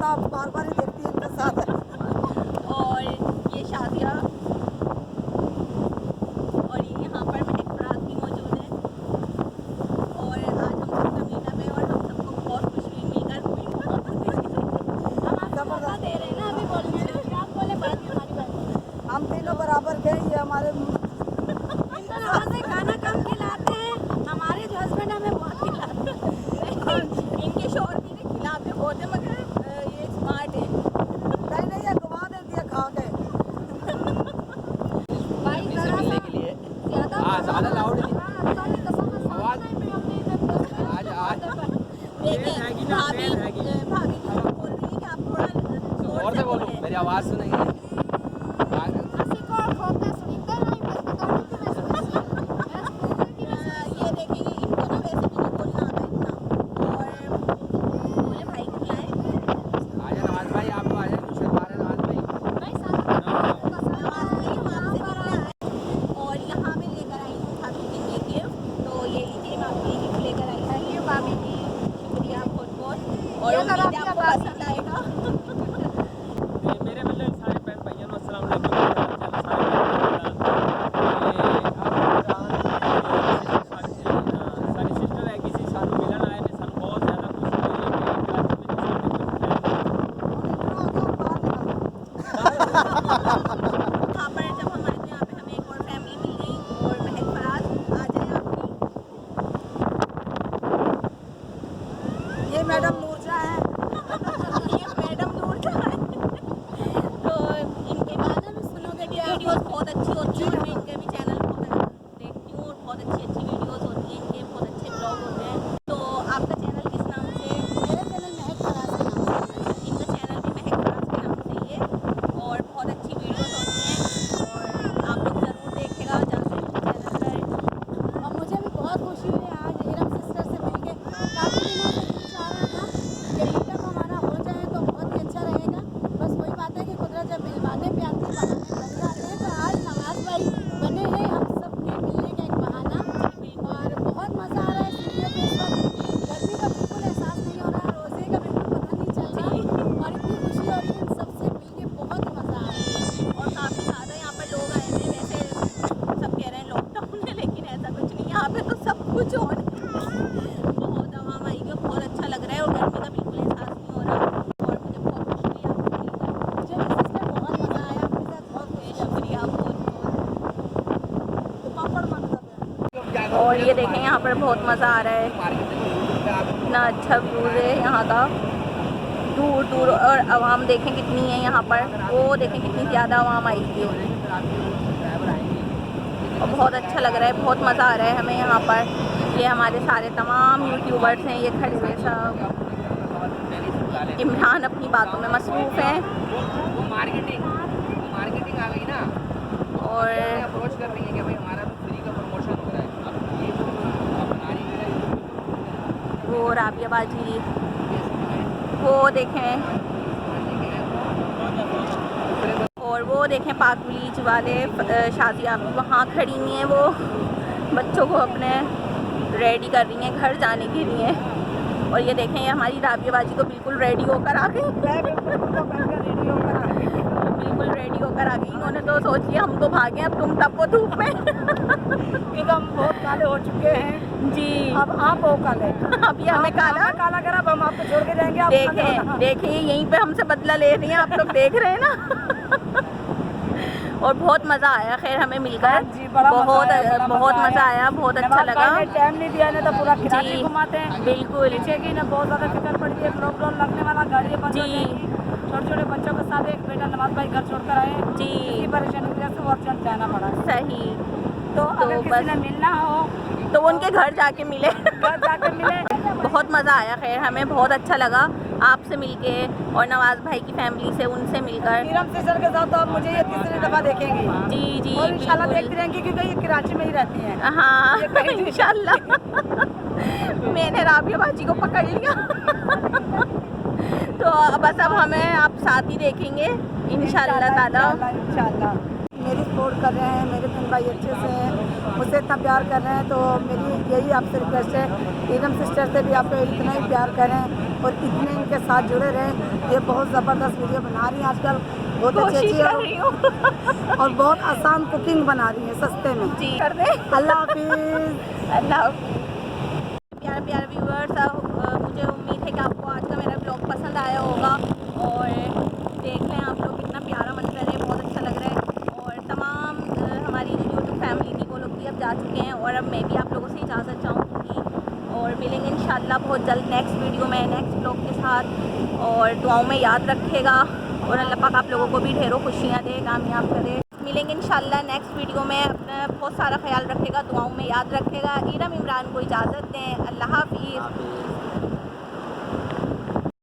माशाल्लाह बार बार ही देखती है इनके साथ। और ये शादिया और ये यहाँ पर महक फराज भी मौजूद है। और आज हम सबका मीटअप है और हम सबको बहुत खुशी हुई मिलकर। हम आपको दे रहे हैं ना अभी बोलने में, आप बोले बात हमारी बात। हम तीनों बराबर के, ये हमारे इनका नवाज में खाना कम खिलाते हैं, हमारे जो हस्बैंड हमें बहुत खिलाते हैं। इनके शौहर भी ने खिलाते बहुत है, मगर ये स्मार्ट है। नहीं नहीं, ये घुमा देती है खा के। भाई जरा मिलने के लिए ज़्यादा लाउड नहीं। आवाज़ आज देखिए भाभी भाभी जी बोल रही है कि आप थोड़ा और से बोलो, मेरी आवाज़ सुनेंगे। ये देखेंगे इनको ना वैसे भी नहीं बोलना आता इतना। और बोले भाई को क्या है, आजा नवाज भाई, आपको आजा कुछ बता रहे नवाज भाई। और यहाँ मैं लेकर आई हूँ भाभी के लिए गिफ्ट। तो ये लीजिए, मैं आपके लिए गिफ्ट लेकर आई हूँ। ये भाभी जी शुक्रिया बहुत बहुत, और उम्मीद है आपको पसंद आएगा। मेरे मतलब सारे बहन भाइयों को अस्सलाम वालेकुम। सारी सिस्टर है किसी सानू मिलन आए ने, सानू बहुत ज़्यादा खुशी हुई है कि यहाँ पर जब हमारे यहाँ पे हमें एक और फैमिली मिल गई। और महक फराज आ जाए आपकी। ये मैडम नूरजा है। ये मैडम नूरजा है। तो इनके बाद में सुनोगे कि वीडियोस बहुत अच्छी होती है। मैं इनके भी चैनल बहुत देखती हूँ और बहुत अच्छी अच्छी वीडियोस होती हैं इनके, बहुत अच्छे ब्लॉग होते हैं। तो आपका चैनल किस नाम से? मेरा चैनल महक फराज के नाम से। इनका चैनल भी महक फराज के नाम से ही है और बहुत अच्छी वीडियोस होती हैं। और आप लोग ज़रूर देखिएगा जाके इनके चैनल पर। और मुझे भी बहुत खुशी हुई आज इरम सिस्टर से मिलके। काफ़ी दिनों से दिल चाह रहा था कि मीटअप हमारा हो जाए तो बहुत ही अच्छा रहेगा। बस वही बात है कि कुदरत जब मिलवाने पे आती है, बहाने बन जाते हैं। तो आज नवाज भाई बने हैं हम सबके मिलने का एक बहाना। और बहुत मज़ा आ रहा है सीढ़ियों पे इस वक्त। गर्मी का बिल्कुल एहसास नहीं हो रहा, रोज़े का बिल्कुल पता नहीं चल रहा। और इतनी खुशी हो रही है इन सबसे मिलके, बहुत ही मज़ा आ रहा है। और काफ़ी ज़्यादा यहाँ पर लोग आए हैं। वैसे सब कह रहे हैं लॉकडाउन है, लेकिन ऐसा कुछ नहीं, यहाँ पे तो सब कुछ हो रहा है। बहुत आवाम आई है, बहुत अच्छा लग रहा है और गर्मी का बिल्कुल एहसास नहीं हो रहा। और मुझे बहुत खुशी हुई आपको मिलकर। मुझे भी सिस्टर बहुत मज़ा आया आपके साथ, बहुत खुशी। शुक्रिया बहुत बहुत। तो पापड़ मांगता है। और ये देखें यहाँ पर बहुत मज़ा आ रहा है, इतना अच्छा व्यूज़ है यहाँ का। दूर दूर और आवाम देखें कितनी है यहाँ पर, वो देखें कितनी ज़्यादा आवाम आई थी। और बहुत अच्छा लग रहा है, बहुत मज़ा आ रहा है हमें यहाँ पर। ये हमारे सारे तमाम यूट्यूबर्स हैं, ये खड़े हुए सब। इमरान अपनी बातों में मसरूफ़ हैं वो मार्केटिंग आ गई ना, और अप्रोच कर रही है कि भाई हमारा फ्री का प्रमोशन हो रहा है। अब ये जो आप बना रही है वो राबिया बाजी, वो देखें। और वो देखें पाक विलेज वाले शादिया भी वहाँ खड़ी हुई हैं, वो बच्चों को अपने रेडी कर रही हैं घर जाने के लिए। और ये देखें, ये हमारी राबिया बाजी तो बिल्कुल रेडी होकर आ गई। बिल्कुल रेडी होकर आ गई। उन्होंने तो सोच लिया हम तो भागे, अब तुम तब वो धूप में। क्योंकि हम बहुत काले हो चुके हैं जी, अब आप हो काले। अब ये हमें काला काला करा, अब हम आपको छोड़ के जाएंगे। आप देखें देखें यहीं पे हमसे बदला ले रही हैं, आप लोग देख रहे हैं ना। और बहुत मज़ा आया खैर हमें मिलकर। जी, बड़ा बहुत बहुत मज़ा आया, बहुत अच्छा लगा। टाइम नहीं दिया ना तो पूरा खिलाड़ी जी, घुमाते हैं। बिल्कुल पीछे की ना बहुत ज़्यादा फिक्र पड़ती है, लॉकडाउन लगने वाला, गाड़ी बंद हो जी। जाएगी। छोटे छोटे बच्चों के साथ एक बेटा नवाज भाई घर छोड़कर आए जी। इसी परेशानी की वजह से वो अर्जेंट जाना पड़ा। सही। तो अगर किसी बस ने मिलना हो तो उनके घर जाके मिले। घर जाकर मिले। बहुत मज़ा आया खैर, हमें बहुत अच्छा लगा आपसे मिलके और नवाज भाई की फैमिली से, उनसे मिलकर। इरम सिस्टर के साथ तो आप मुझे ये तीसरी दफ़ा देखेंगे। जी जी, और इंशाल्लाह बिल्कुल। देखती रहेंगी क्योंकि ये कराची में ही रहती हैं। हाँ ये कहीं नहीं इंशाल्लाह। मैंने राबिया बाजी को पकड़ लिया। तो बस अब हमें आप साथ ही देखेंगे इंशाल्लाह ताला। इंशाल्लाह मेरी सपोर्ट कर रहे हैं, मेरे बहन भाई अच्छे से हैं, मुझसे इतना प्यार कर रहे हैं। तो मेरी यही आपसे रिक्वेस्ट है, इरम सिस्टर से भी आप इतना ही प्यार करें। और इतने इनके साथ जुड़े रहे। ये बहुत ज़बरदस्त वीडियो बना रही हैं आजकल, बहुत अच्छी कोशिश कर रही हूँ। और बहुत आसान कुकिंग बना रही है सस्ते में। जी कर दे। अल्लाह हाफिज़। अल्लाह प्यारे प्यारे व्यूअर्स, मुझे उम्मीद है कि आपको आज का मेरा ब्लॉग पसंद आया होगा। और देख लें आप लोग, कितना प्यारा मंजर है, बहुत अच्छा लग रहा है। और तमाम हमारी यूट्यूब फैमिली की वो लोग भी अब जा चुके हैं और अब मैं भी आप लोगों से इजाज़त चाहूँगी। और मिलेंगे इंशाल्लाह बहुत जल्द नेक्स्ट वीडियो में, नेक्स्ट ब्लॉग के साथ। और दुआओं में याद रखेगा और अल्लाह पाक आप लोगों को भी ढेरों खुशियाँ दे, कामयाब करे। मिलेंगे इंशाल्लाह नेक्स्ट वीडियो में। अपना बहुत सारा ख्याल रखेगा, दुआओं में याद रखेगा। इरम इमरान को इजाज़त दें। अल्लाह हाफिज़।